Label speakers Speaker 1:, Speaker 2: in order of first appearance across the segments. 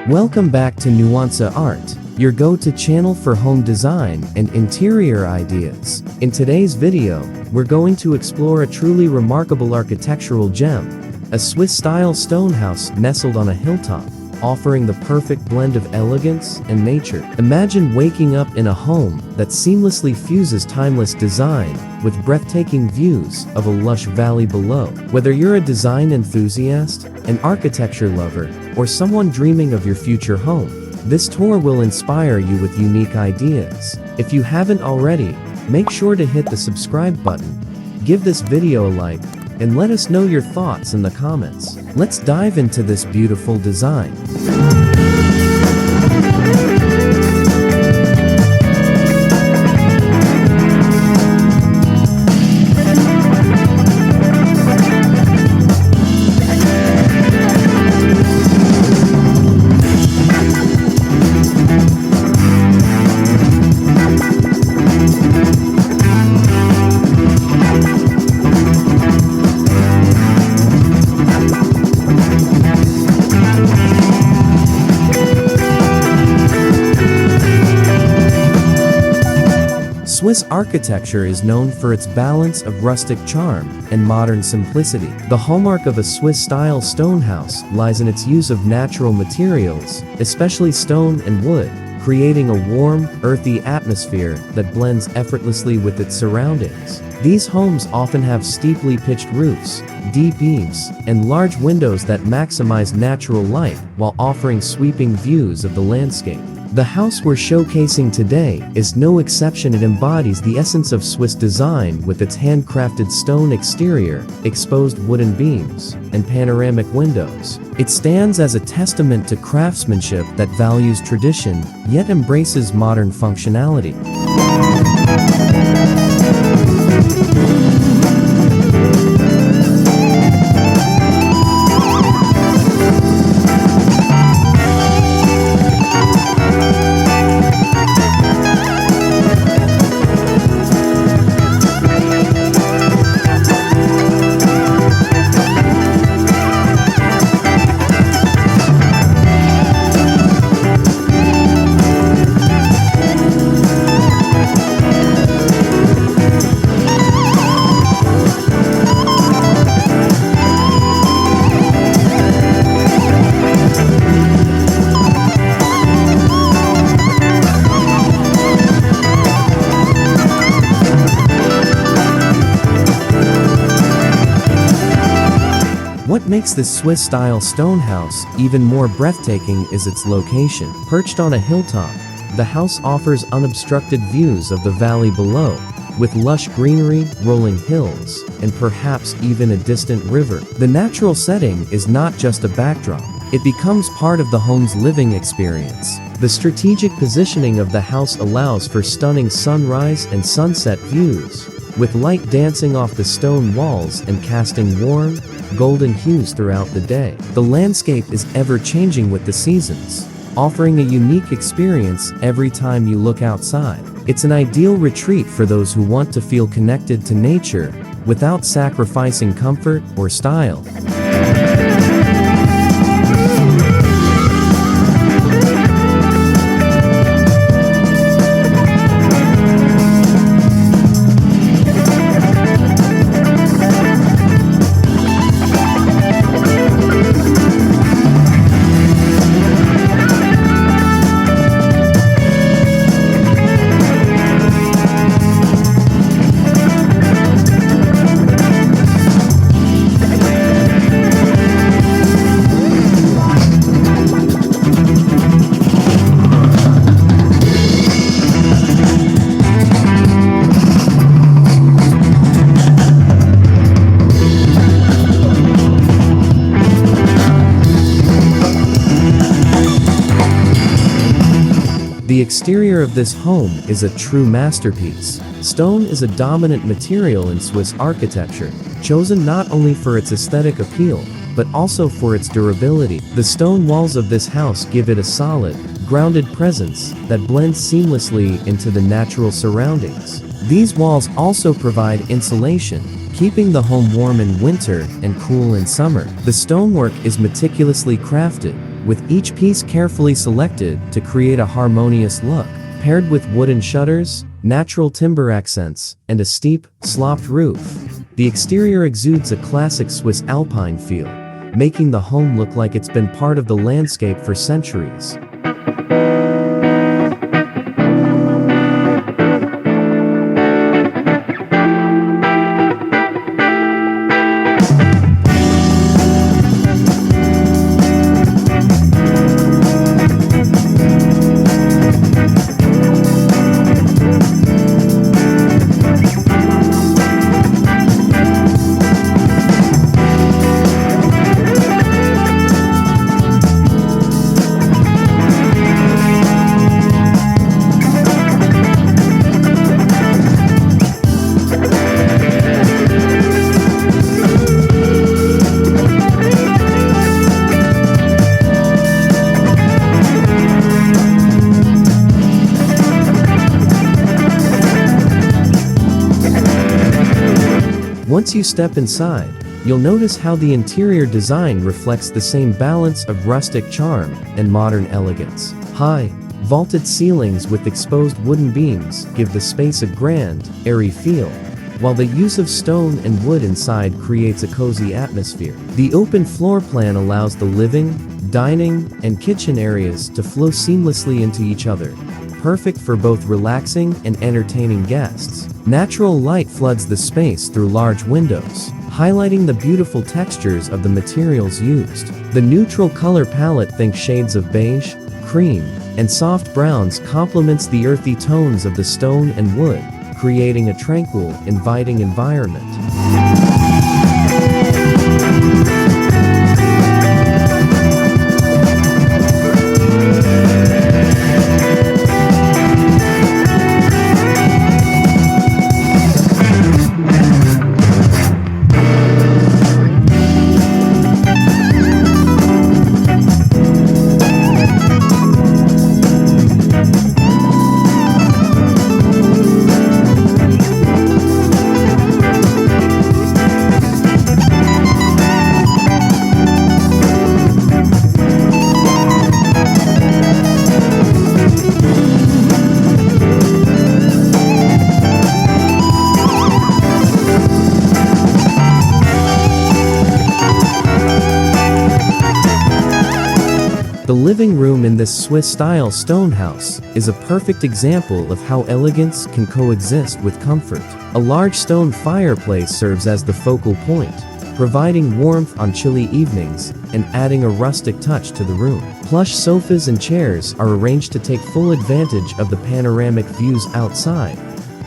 Speaker 1: Welcome back to Nuance Art, your go-to channel for home design and interior ideas. In today's video, we're going to explore a truly remarkable architectural gem, a Swiss-style stone house nestled on a hilltop, offering the perfect blend of elegance and nature. Imagine waking up in a home that seamlessly fuses timeless design with breathtaking views of a lush valley below. Whether you're a design enthusiast, an architecture lover, or someone dreaming of your future home, this tour will inspire you with unique ideas. If you haven't already, make sure to hit the subscribe button, give this video a like, and let us know your thoughts in the comments. Let's dive into this beautiful design. Swiss architecture is known for its balance of rustic charm and modern simplicity. The hallmark of a Swiss-style stone house lies in its use of natural materials, especially stone and wood, creating a warm, earthy atmosphere that blends effortlessly with its surroundings. These homes often have steeply pitched roofs, deep eaves, and large windows that maximize natural light while offering sweeping views of the landscape. The house we're showcasing today is no exception. It embodies the essence of Swiss design with its handcrafted stone exterior, exposed wooden beams, and panoramic windows. It stands as a testament to craftsmanship that values tradition, yet embraces modern functionality. What makes this Swiss-style stone house even more breathtaking is its location. Perched on a hilltop, the house offers unobstructed views of the valley below, with lush greenery, rolling hills, and perhaps even a distant river. The natural setting is not just a backdrop, it becomes part of the home's living experience. The strategic positioning of the house allows for stunning sunrise and sunset views, with light dancing off the stone walls and casting warm, golden hues throughout the day. The landscape is ever-changing with the seasons, offering a unique experience every time you look outside. It's an ideal retreat for those who want to feel connected to nature without sacrificing comfort or style. The exterior of this home is a true masterpiece. Stone is a dominant material in Swiss architecture, chosen not only for its aesthetic appeal, but also for its durability. The stone walls of this house give it a solid, grounded presence that blends seamlessly into the natural surroundings. These walls also provide insulation, keeping the home warm in winter and cool in summer. The stonework is meticulously crafted, with each piece carefully selected to create a harmonious look. Paired with wooden shutters, natural timber accents, and a steep, sloped roof, the exterior exudes a classic Swiss Alpine feel, making the home look like it's been part of the landscape for centuries. Once you step inside, you'll notice how the interior design reflects the same balance of rustic charm and modern elegance. High, vaulted ceilings with exposed wooden beams give the space a grand, airy feel, while the use of stone and wood inside creates a cozy atmosphere. The open floor plan allows the living, dining, and kitchen areas to flow seamlessly into each other, perfect for both relaxing and entertaining guests. Natural light floods the space through large windows, highlighting the beautiful textures of the materials used. The neutral color palette, think shades of beige, cream, and soft browns, complements the earthy tones of the stone and wood, creating a tranquil, inviting environment. The living room in this Swiss-style stone house is a perfect example of how elegance can coexist with comfort. A large stone fireplace serves as the focal point, providing warmth on chilly evenings and adding a rustic touch to the room. Plush sofas and chairs are arranged to take full advantage of the panoramic views outside,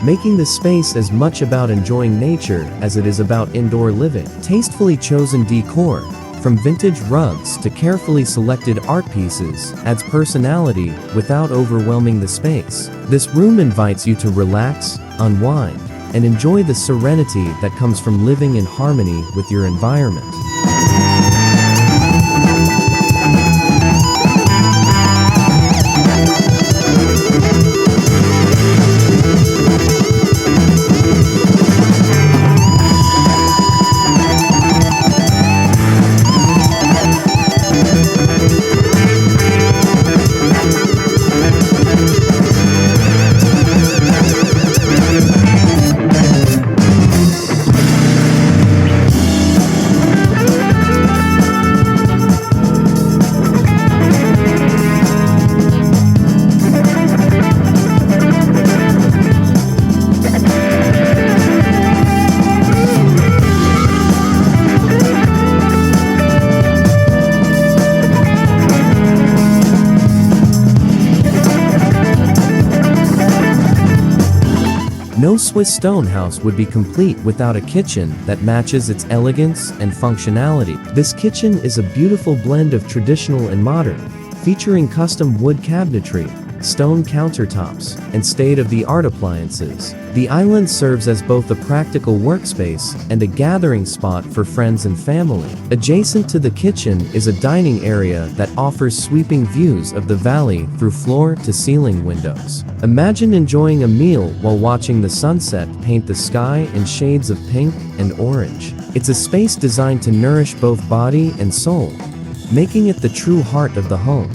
Speaker 1: making the space as much about enjoying nature as it is about indoor living. Tastefully chosen decor, from vintage rugs to carefully selected art pieces, adds personality without overwhelming the space. This room invites you to relax, unwind, and enjoy the serenity that comes from living in harmony with your environment. No Swiss stone house would be complete without a kitchen that matches its elegance and functionality. This kitchen is a beautiful blend of traditional and modern, featuring custom wood cabinetry, stone countertops, and state-of-the-art appliances. The island serves as both a practical workspace and a gathering spot for friends and family. Adjacent to the kitchen is a dining area that offers sweeping views of the valley through floor-to-ceiling windows. Imagine enjoying a meal while watching the sunset paint the sky in shades of pink and orange. It's a space designed to nourish both body and soul, making it the true heart of the home.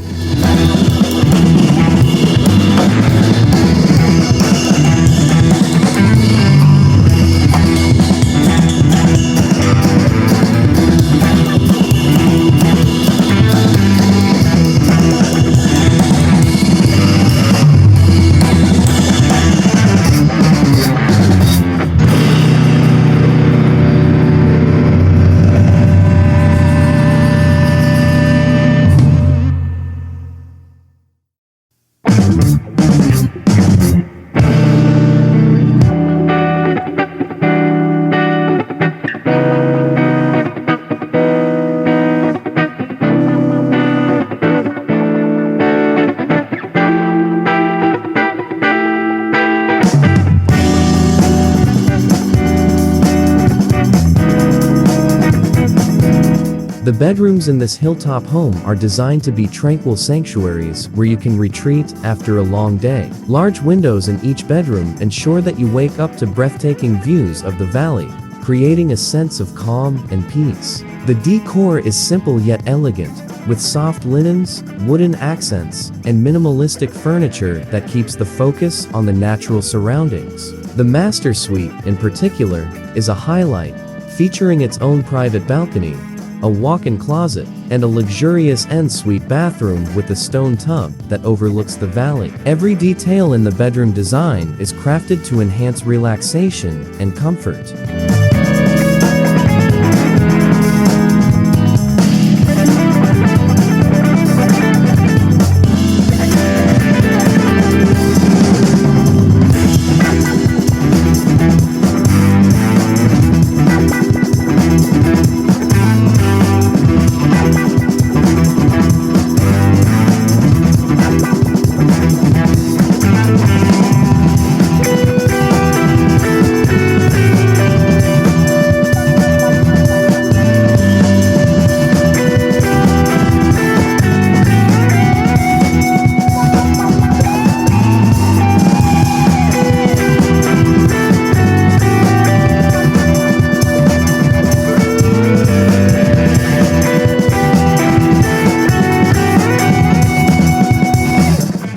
Speaker 1: The bedrooms in this hilltop home are designed to be tranquil sanctuaries where you can retreat after a long day. Large windows in each bedroom ensure that you wake up to breathtaking views of the valley, creating a sense of calm and peace. The decor is simple yet elegant, with soft linens, wooden accents, and minimalistic furniture that keeps the focus on the natural surroundings. The master suite, in particular, is a highlight, featuring its own private balcony, a walk-in closet, and a luxurious en-suite bathroom with a stone tub that overlooks the valley. Every detail in the bedroom design is crafted to enhance relaxation and comfort.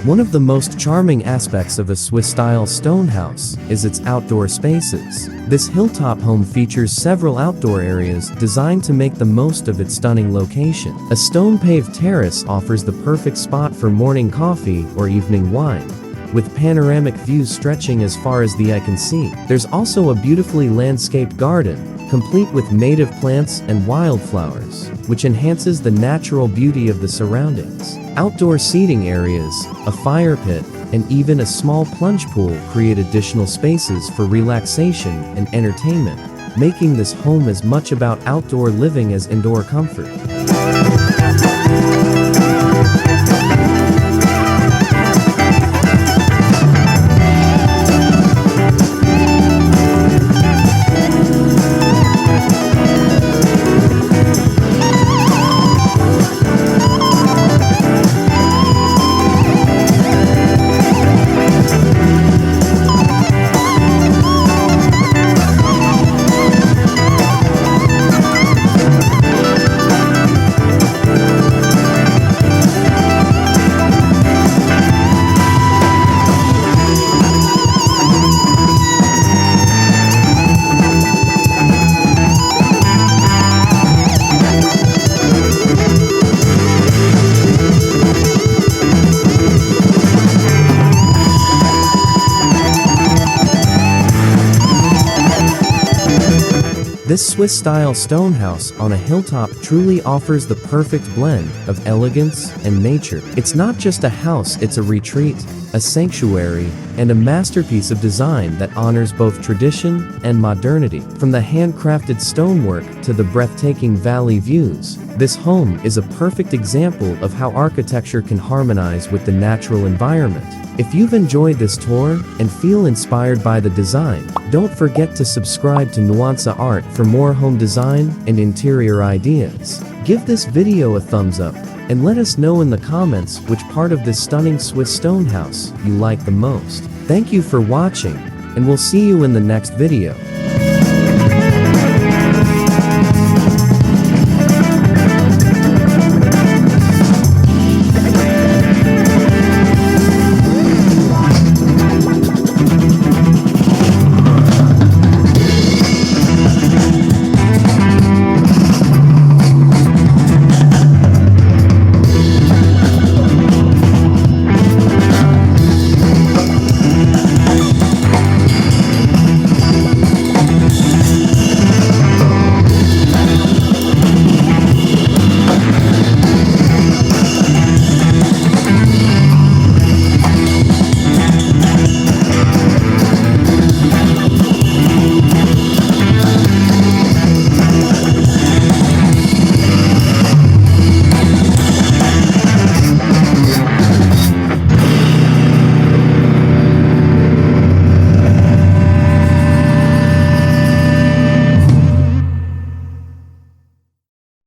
Speaker 1: One of the most charming aspects of a Swiss-style stone house is its outdoor spaces. This hilltop home features several outdoor areas designed to make the most of its stunning location. A stone-paved terrace offers the perfect spot for morning coffee or evening wine, with panoramic views stretching as far as the eye can see. There's also a beautifully landscaped garden, complete with native plants and wildflowers, which enhances the natural beauty of the surroundings. Outdoor seating areas, a fire pit, and even a small plunge pool create additional spaces for relaxation and entertainment, making this home as much about outdoor living as indoor comfort. This Swiss-style stone house on a hilltop truly offers the perfect blend of elegance and nature. It's not just a house, it's a retreat, a sanctuary, and a masterpiece of design that honors both tradition and modernity. From the handcrafted stonework to the breathtaking valley views, this home is a perfect example of how architecture can harmonize with the natural environment. If you've enjoyed this tour and feel inspired by the design, don't forget to subscribe to Nuansa Art for more home design and interior ideas. Give this video a thumbs up and let us know in the comments which part of this stunning Swiss stone house you like the most. Thank you for watching, and we'll see you in the next video.